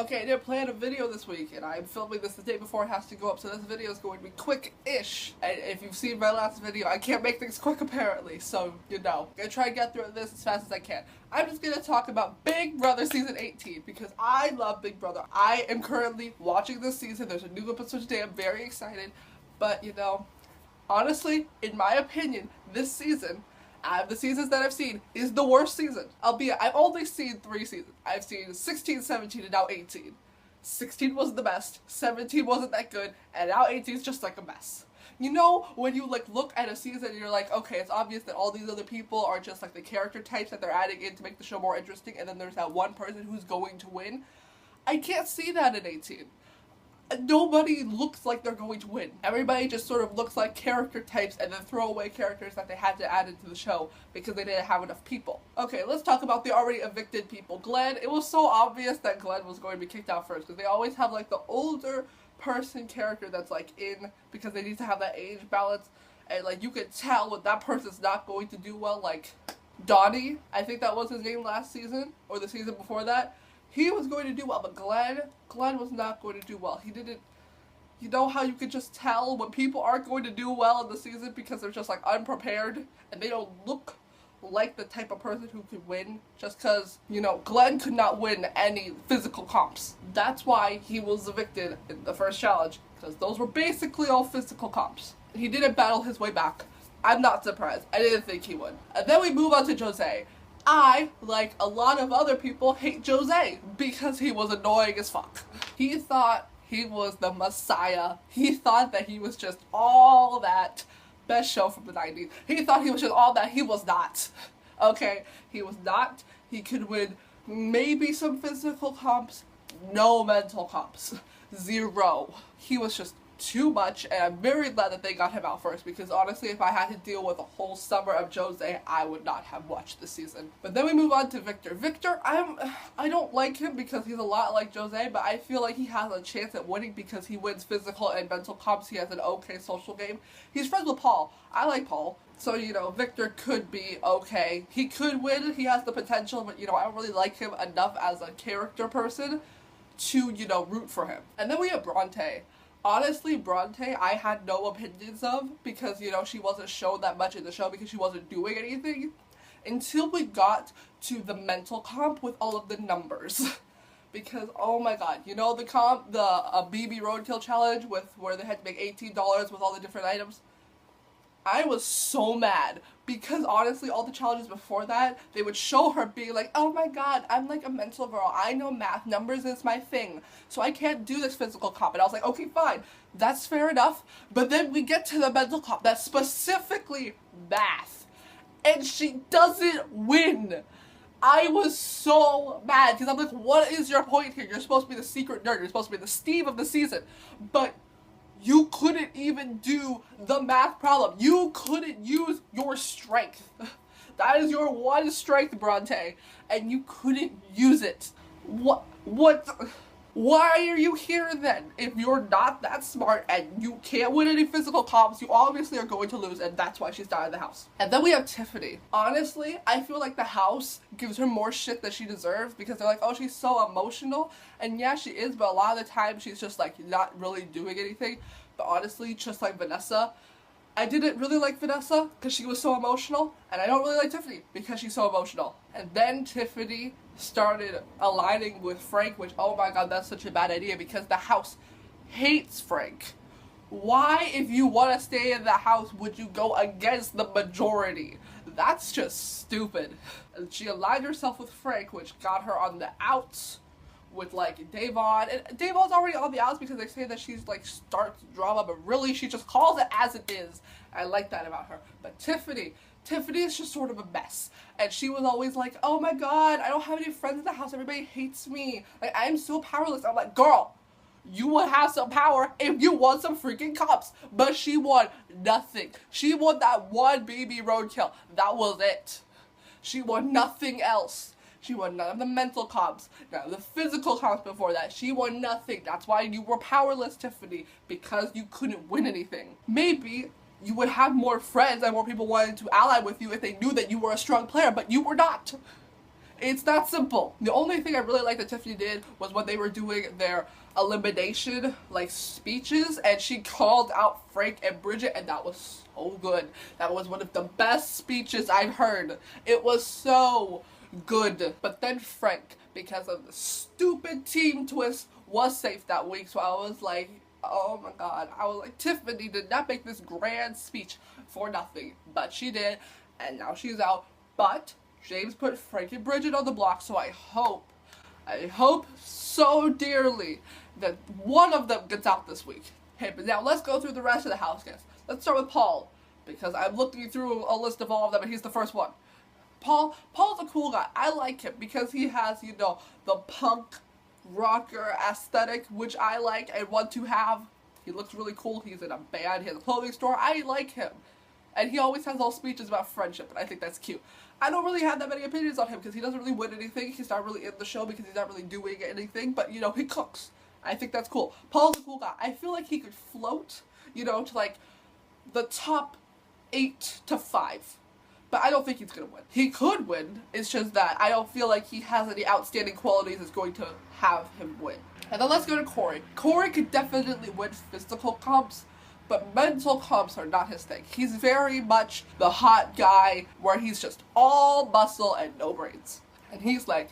Okay, I didn't plan a video this week, and I'm filming this the day before it has to go up, so this video is going to be quick-ish. And if you've seen my last video, I can't make things quick apparently, so you know. I'm gonna try and get through this as fast as I can. I'm just gonna talk about Big Brother Season 18, because I love Big Brother. I am currently watching this season. There's a new episode today. I'm very excited, but you know, honestly, in my opinion, this season, out of the seasons that I've seen, is the worst season. Albeit, I've only seen 3 seasons. I've seen 16, 17, and now 18. 16 wasn't the best, 17 wasn't that good, and now 18 is just like a mess. You know, when you like look at a season and you're like, okay, it's obvious that all these other people are just like the character types that they're adding in to make the show more interesting, and then there's that one person who's going to win. I can't see that in 18. Nobody looks like they're going to win. Everybody just sort of looks like character types and then throwaway characters that they had to add into the show because they didn't have enough people. Okay, let's talk about the already evicted people. Glenn, it was so obvious that Glenn was going to be kicked out first because they always have like the older person character that's like in because they need to have that age balance, and like you could tell when that person's not going to do well. Like Donnie, I think that was his name last season or the season before that. He was going to do well, but Glenn was not going to do well. He didn't, you know how you could just tell when people aren't going to do well in the season because they're just like unprepared and they don't look like the type of person who could win just because, you know, Glenn could not win any physical comps. That's why he was evicted in the first challenge, because those were basically all physical comps. He didn't battle his way back. I'm not surprised. I didn't think he would. And then we move on to Jose. I, like a lot of other people, hate Jose because he was annoying as fuck. He thought he was the messiah. He thought that he was just all that. Best show from the 90s. He thought he was just all that. He was not. Okay? He was not. He could win maybe some physical comps, no mental comps. 0. He was just too much, and I'm very glad that they got him out first, because honestly, if I had to deal with a whole summer of Jose, I would not have watched the season. But then we move on to Victor. Victor, I don't like him because he's a lot like Jose, but I feel like he has a chance at winning because he wins physical and mental comps. He has an okay social game. He's friends with Paul. I like Paul. So, you know, Victor could be okay. He could win. He has the potential, but, you know, I don't really like him enough as a character person to, you know, root for him. And then we have Bronte. Honestly, Bronte, I had no opinions of because, you know, she wasn't shown that much in the show because she wasn't doing anything until we got to the mental comp with all of the numbers. Because, oh my god, you know the comp, the BB Roadkill challenge with where they had to make $18 with all the different items? I was so mad because honestly all the challenges before that, they would show her being like, oh my god, I'm like a mental girl, I know math, numbers is my thing, so I can't do this physical comp. And I was like, okay fine, that's fair enough. But then we get to the mental comp that's specifically math, and she doesn't win. I was so mad because I'm like, what is your point here? You're supposed to be the secret nerd, you're supposed to be the Steve of the season, but you couldn't even do the math problem. You couldn't use your strength. That is your one strength, Bronte, and you couldn't use it. What? Why are you here then? If you're not that smart and you can't win any physical comps, you obviously are going to lose, and that's why she's not in the house. And then we have Tiffany. Honestly, I feel like the house gives her more shit than she deserves because they're like, oh, she's so emotional. And yeah, she is, but a lot of the time she's just like not really doing anything. But honestly, just like Vanessa, I didn't really like Vanessa because she was so emotional, and I don't really like Tiffany because she's so emotional. And then Tiffany started aligning with Frank, which, oh my god, that's such a bad idea because the house hates Frank. Why, if you want to stay in the house, would you go against the majority? That's just stupid. And she aligned herself with Frank, which got her on the outs with like Davon, and Davon's already on the outs because they say that she's like starts drama, but really she just calls it as it is. I like that about her. But Tiffany is just sort of a mess, and she was always like, oh my god, I don't have any friends in the house, everybody hates me, like I'm so powerless. I'm like, girl, you would have some power if you won some freaking comps, but she won nothing. She won that one BB Roadkill, that was it. She won nothing else. She won none of the mental comps, none of the physical comps before that. She won nothing. That's why you were powerless, Tiffany, because you couldn't win anything. Maybe you would have more friends and more people wanting to ally with you if they knew that you were a strong player, but you were not. It's not simple. The only thing I really liked that Tiffany did was when they were doing their elimination like speeches, and she called out Frank and Bridget, and that was so good. That was one of the best speeches I've heard. It was so good. But then Frank, because of the stupid team twist, was safe that week, so I was like, oh my god. I was like, Tiffany did not make this grand speech for nothing, but she did, and now she's out. But James put Frank and Bridget on the block, so I hope so dearly that one of them gets out this week. Hey, but now let's go through the rest of the house guests. Let's start with Paul, because I'm looking through a list of all of them, and he's the first one. Paul's a cool guy. I like him because he has, you know, the punk rocker aesthetic, which I like and want to have. He looks really cool. He's in a band. He has a clothing store. I like him. And he always has all speeches about friendship, and I think that's cute. I don't really have that many opinions on him because he doesn't really win anything. He's not really in the show because he's not really doing anything, but, you know, he cooks. I think that's cool. Paul's a cool guy. I feel like he could float, you know, to, like, the top 8 to 5. But I don't think he's going to win. He could win. It's just that I don't feel like he has any outstanding qualities that's going to have him win. And then let's go to Corey. Corey could definitely win physical comps, but mental comps are not his thing. He's very much the hot guy where he's just all muscle and no brains. And he's like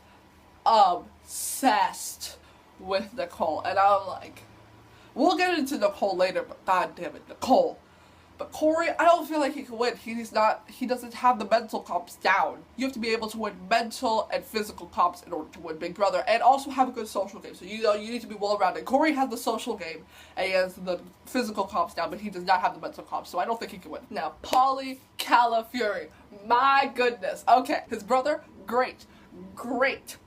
obsessed with Nicole. And I'm like, we'll get into Nicole later, but god damn it, Nicole. But Corey, I don't feel like he can win. He doesn't have the mental comps down. You have to be able to win mental and physical comps in order to win Big Brother, and also have a good social game. So, you know, you need to be well-rounded. Corey has the social game, and he has the physical comps down, but he does not have the mental comps, so I don't think he can win. Now, Paulie Calafiore. My goodness. Okay, his brother, great.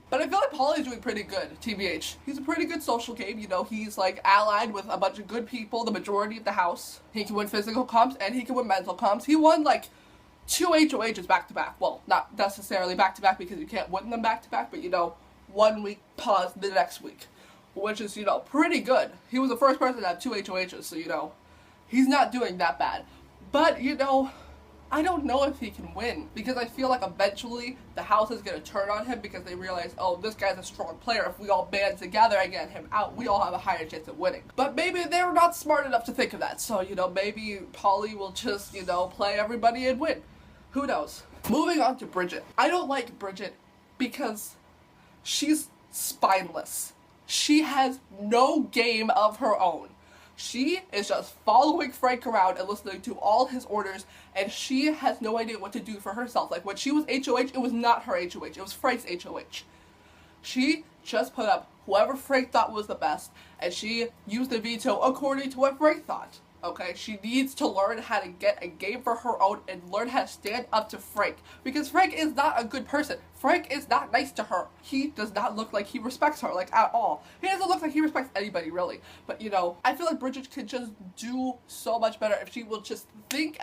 But I feel like Paulie's doing pretty good, TBH. He's a pretty good social game, you know, he's like allied with a bunch of good people, the majority of the house. He can win physical comps and he can win mental comps. He won like 2 HOHs back to back. Well, not necessarily back to back because you can't win them back to back, but you know, 1 week, pause the next week. Which is, you know, pretty good. He was the first person to have 2 HOHs, so you know, he's not doing that bad. But, you know, I don't know if he can win, because I feel like eventually the house is going to turn on him because they realize, oh, this guy's a strong player. If we all band together and get him out, we all have a higher chance of winning. But maybe they're not smart enough to think of that. So, you know, maybe Paulie will just, you know, play everybody and win. Who knows? Moving on to Bridget. I don't like Bridget because she's spineless. She has no game of her own. She is just following Frank around and listening to all his orders, and she has no idea what to do for herself. Like, when she was HOH, it was not her HOH, it was Frank's HOH. She just put up whoever Frank thought was the best, and she used the veto according to what Frank thought. Okay, she needs to learn how to get a game for her own and learn how to stand up to Frank. Because Frank is not a good person. Frank is not nice to her. He does not look like he respects her, like, at all. He doesn't look like he respects anybody, really. But, you know, I feel like Bridget could just do so much better if she will just think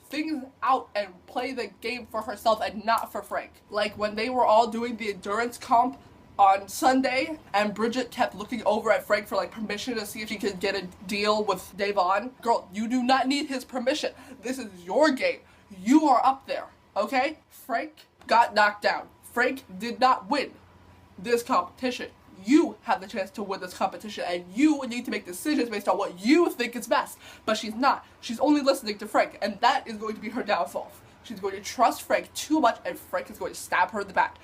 things out and play the game for herself and not for Frank. Like, when they were all doing the endurance comp on Sunday, and Bridget kept looking over at Frank for, like, permission to see if she could get a deal with Davon. Girl, you do not need his permission. This is your game. You are up there, okay? Frank got knocked down. Frank did not win this competition. You have the chance to win this competition, and you need to make decisions based on what you think is best. But she's not. She's only listening to Frank, and that is going to be her downfall. She's going to trust Frank too much, and Frank is going to stab her in the back.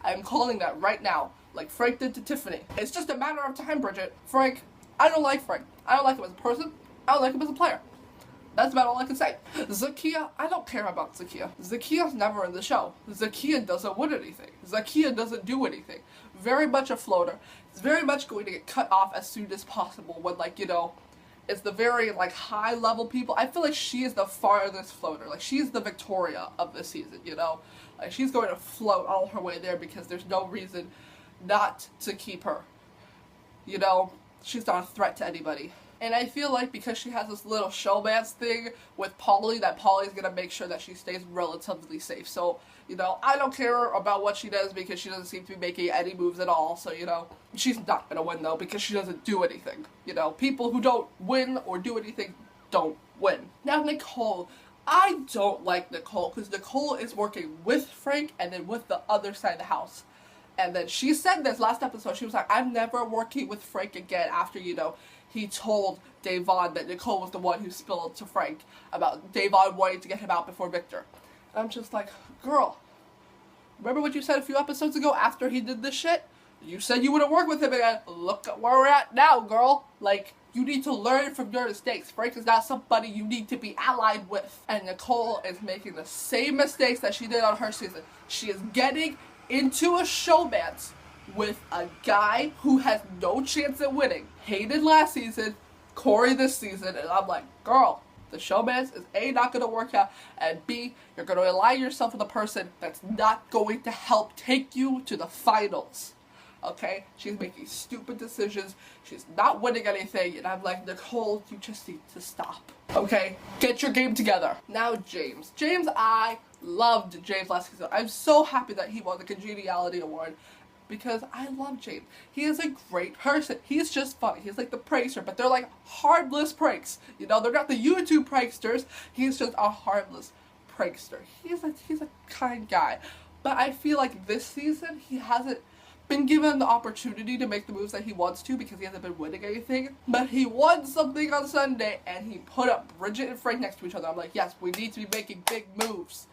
I'm calling that right now, like Frank did to Tiffany. It's just a matter of time, Bridget. Frank, I don't like Frank. I don't like him as a person. I don't like him as a player. That's about all I can say. Zakia, I don't care about Zakia. Zakia's never in the show. Zakia doesn't win anything. Zakia doesn't do anything. Very much a floater. It's very much going to get cut off as soon as possible when, like, you know, it's the very, like, high level people. I feel like she is the farthest floater. Like, she's the Victoria of this season, you know? Like, she's going to float all her way there because there's no reason not to keep her. You know, she's not a threat to anybody. And I feel like because she has this little showmance thing with Paulie, that Paulie's going to make sure that she stays relatively safe. So, you know, I don't care about what she does because she doesn't seem to be making any moves at all. So, you know, she's not going to win, though, because she doesn't do anything. You know, people who don't win or do anything don't win. Now, Nicole, I don't like Nicole because Nicole is working with Frank and then with the other side of the house. And then she said this last episode, she was like, I'm never working with Frank again after, he told Davon that Nicole was the one who spilled to Frank about Davon wanting to get him out before Victor. And I'm just like, girl, remember what you said a few episodes ago after he did this shit? You said you wouldn't work with him again. Look at where we're at now, girl. Like, you need to learn from your mistakes. Frank is not somebody you need to be allied with. And Nicole is making the same mistakes that she did on her season. She is getting into a showmance with a guy who has no chance at winning. Hayden last season, Corey this season, and I'm like, girl, the showmance is A, not going to work out, and B, you're going to align yourself with a person that's not going to help take you to the finals. Okay? She's making stupid decisions. She's not winning anything. And I'm like, Nicole, you just need to stop. Okay? Get your game together. Now, James. James, I loved James last season. I'm so happy that he won the Congeniality Award because I love James. He is a great person. He's just funny. He's like the prankster, but they're like harmless pranks. They're not the YouTube pranksters. He's just a harmless prankster. He's a kind guy. But I feel like this season, he hasn't been given the opportunity to make the moves that he wants to because he hasn't been winning anything. But he won something on Sunday and he put up Bridget and Frank next to each other. I'm like, yes, we need to be making big moves.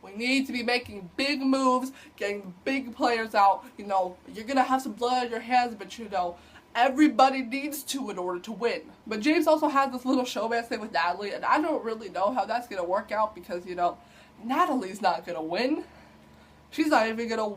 We need to be making big moves, getting big players out. You're going to have some blood on your hands, but everybody needs to in order to win. But James also has this little showmance thing with Natalie, and I don't really know how that's going to work out because, Natalie's not going to win. She's not even gonna,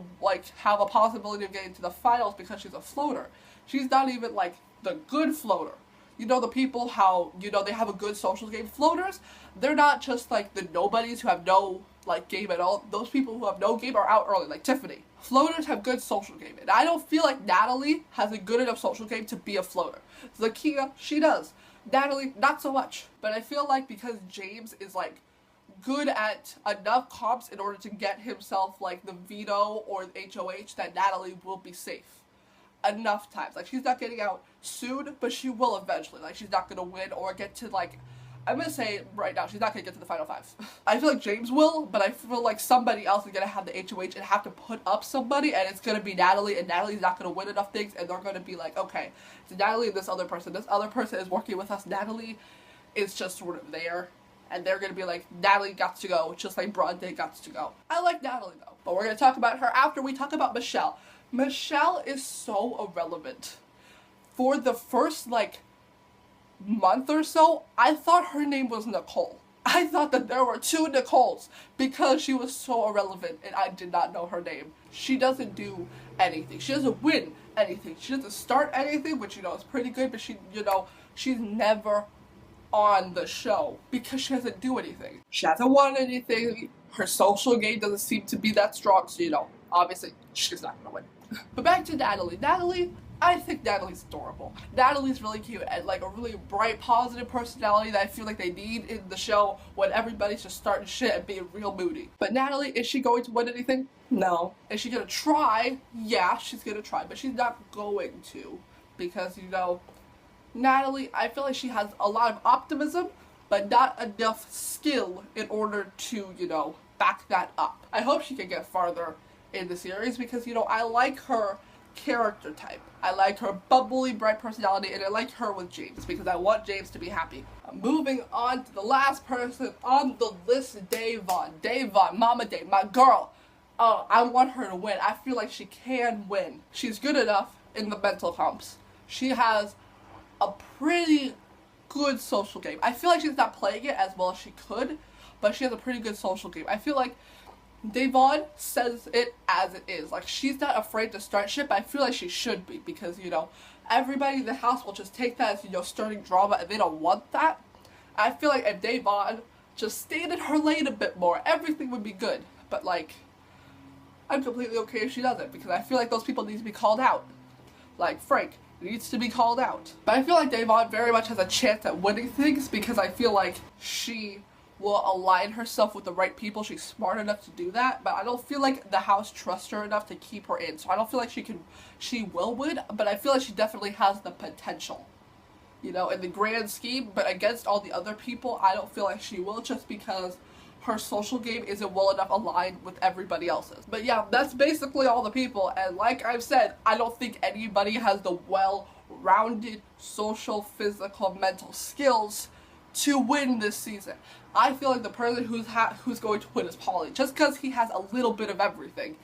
have a possibility of getting to the finals because she's a floater. She's not even, the good floater. The people how, they have a good social game. Floaters, they're not just, the nobodies who have no, game at all. Those people who have no game are out early, like Tiffany. Floaters have good social game. And I don't feel like Natalie has a good enough social game to be a floater. Zakiya, she does. Natalie, not so much. But I feel like because James is, good at enough comps in order to get himself the veto or the HOH that Natalie will be safe enough times. She's not getting out soon, but she will eventually. She's not gonna win or get to I'm gonna say right now, she's not gonna get to the final 5. I feel like James will, but I feel like somebody else is gonna have the HOH and have to put up somebody, and it's gonna be Natalie, and Natalie's not gonna win enough things, and they're gonna be like, okay, it's Natalie and this other person. This other person is working with us. Natalie is just sort of there. And they're going to be like, Natalie got to go, just like Broad Day got to go. I like Natalie, though. But we're going to talk about her after we talk about Michelle. Michelle is so irrelevant. For the first, month or so, I thought her name was Nicole. I thought that there were 2 Nicoles because she was so irrelevant and I did not know her name. She doesn't do anything. She doesn't win anything. She doesn't start anything, which, is pretty good, but she's never on the show because she doesn't do anything. She hasn't won anything. Her social game doesn't seem to be that strong, so obviously she's not gonna win. But back to Natalie. Natalie, I think Natalie's adorable. Natalie's really cute and a really bright, positive personality that I feel like they need in the show when everybody's just starting shit and being real moody. But Natalie, is she going to win anything? No. Is she gonna try? Yeah, she's gonna try, but she's not going to because Natalie, I feel like she has a lot of optimism, but not enough skill in order to, back that up. I hope she can get farther in the series because, I like her character type. I like her bubbly, bright personality, and I like her with James because I want James to be happy. Moving on to the last person on the list, Davon. Davon, Mama Dave, my girl. I want her to win. I feel like she can win. She's good enough in the mental comps. She has a pretty good social game. I feel like she's not playing it as well as she could, but she has a pretty good social game. I feel like Davon says it as it is. She's not afraid to start shit, but I feel like she should be because, everybody in the house will just take that as, starting drama and they don't want that. I feel like if Davon just stayed in her lane a bit more, everything would be good. But, I'm completely okay if she doesn't because I feel like those people need to be called out. Frank needs to be called out. But I feel like Davon very much has a chance at winning things because I feel like she will align herself with the right people. She's smart enough to do that, but I don't feel like the house trusts her enough to keep her in. So I don't feel like she will win, but I feel like she definitely has the potential. you know, in the grand scheme, but against all the other people, I don't feel like she will, just because her social game isn't well enough aligned with everybody else's. But yeah, that's basically all the people, and like I've said, I don't think anybody has the well-rounded social, physical, mental skills to win this season. I feel like the person who's going to win is Paulie, just because he has a little bit of everything.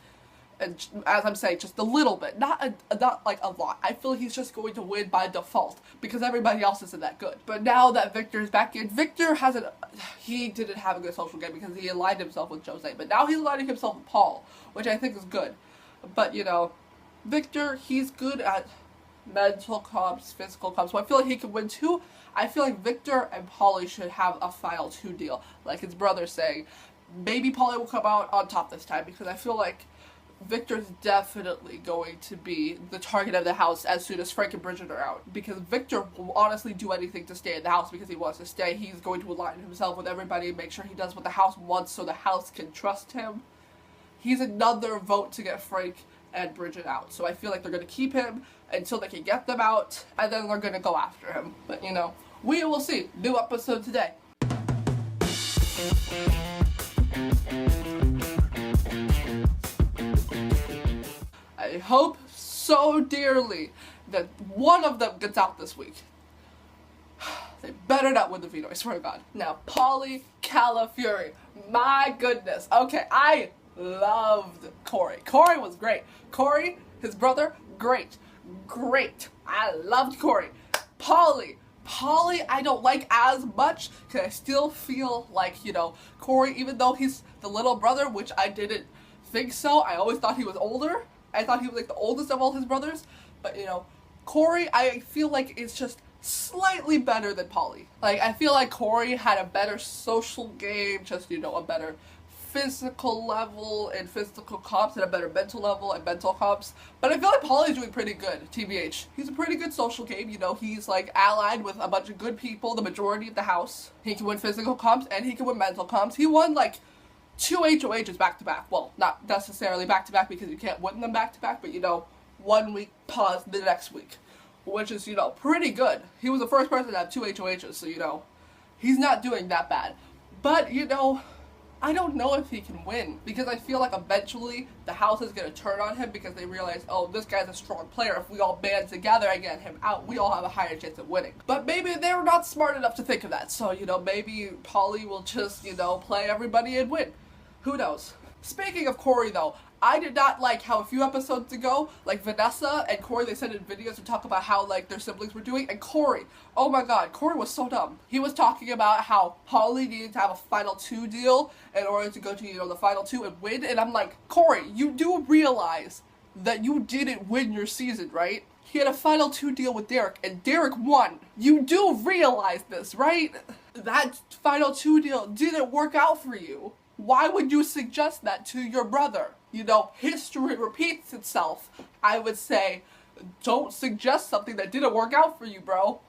And as I'm saying, just a little bit, not like a lot. I feel he's just going to win by default because everybody else isn't that good. But now that Victor's back in, Victor he didn't have a good social game because he aligned himself with Jose. But now he's aligning himself with Paul, which I think is good. But you know, Victor, he's good at mental comps, physical comps, so I feel like he could win too. I feel like Victor and Paulie should have a final 2 deal, like his brother's saying. Maybe Paulie will come out on top this time, because I feel like Victor's definitely going to be the target of the house as soon as Frank and Bridget are out. Because Victor will honestly do anything to stay in the house because he wants to stay. He's going to align himself with everybody and make sure he does what the house wants so the house can trust him. He's another vote to get Frank and Bridget out. So I feel like they're going to keep him until they can get them out, and then they're going to go after him. But you know, we will see. New episode today. I hope so dearly that one of them gets out this week. They better not win the veto, I swear to God. Now, Paulie Calafiore. My goodness. Okay, I loved Corey. Corey was great. Corey, his brother, great. Great. I loved Corey. Paulie, I don't like as much, because I still feel like, you know, Corey, even though he's the little brother, which I didn't think so, I always thought he was older. I thought he was like the oldest of all his brothers, but you know, Corey, I feel like it's just slightly better than Paulie. Like, I feel like Corey had a better social game, just, you know, a better physical level and physical comps, and a better mental level and mental comps. But I feel like Paulie's doing pretty good, TBH. He's a pretty good social game, you know, he's like allied with a bunch of good people, the majority of the house. He can win physical comps and he can win mental comps. He won like 2 HOHs back-to-back. Well, not necessarily back-to-back because you can't win them back-to-back, but you know, 1 week, pause the next week, which is, you know, pretty good. He was the first person to have 2 HOHs, so, you know, he's not doing that bad. But, you know, I don't know if he can win, because I feel like eventually the house is going to turn on him because they realize, oh, this guy's a strong player. If we all band together and get him out, we all have a higher chance of winning. But maybe they're not smart enough to think of that. So, you know, maybe Paulie will just, you know, play everybody and win. Who knows? Speaking of Corey, though, I did not like how a few episodes ago, like, Vanessa and Corey, they sent in videos to talk about how, like, their siblings were doing, and Corey, oh my god, Corey was so dumb. He was talking about how Paulie needed to have a final 2 deal in order to go to, you know, the final 2 and win, and I'm like, Corey, you do realize that you didn't win your season, right? He had a final 2 deal with Derek, and Derek won. You do realize this, right? That final 2 deal didn't work out for you. Why would you suggest that to your brother? You know, history repeats itself. I would say, don't suggest something that didn't work out for you, bro.